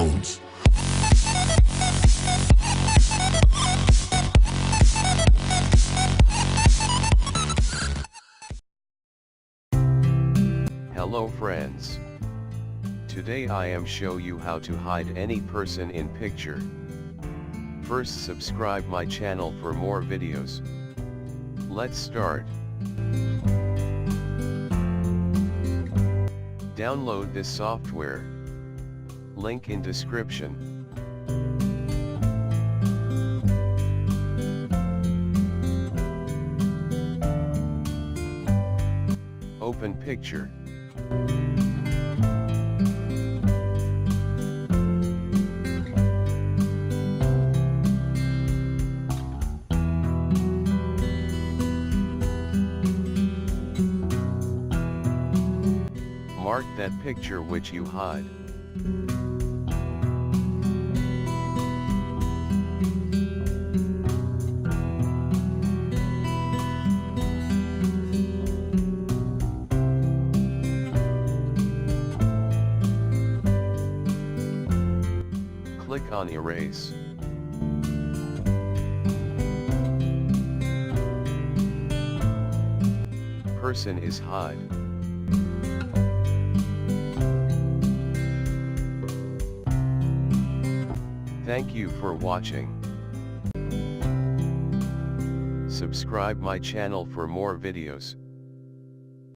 sounds. Hello friends. Today I am show you how to hide any person in picture. First subscribe my channel for more videos. Let's start. Download this software. Link in description. Open picture. Mark that picture which you hide. Click on Erase. Person is hide. Thank you for watching. Subscribe my channel for more videos.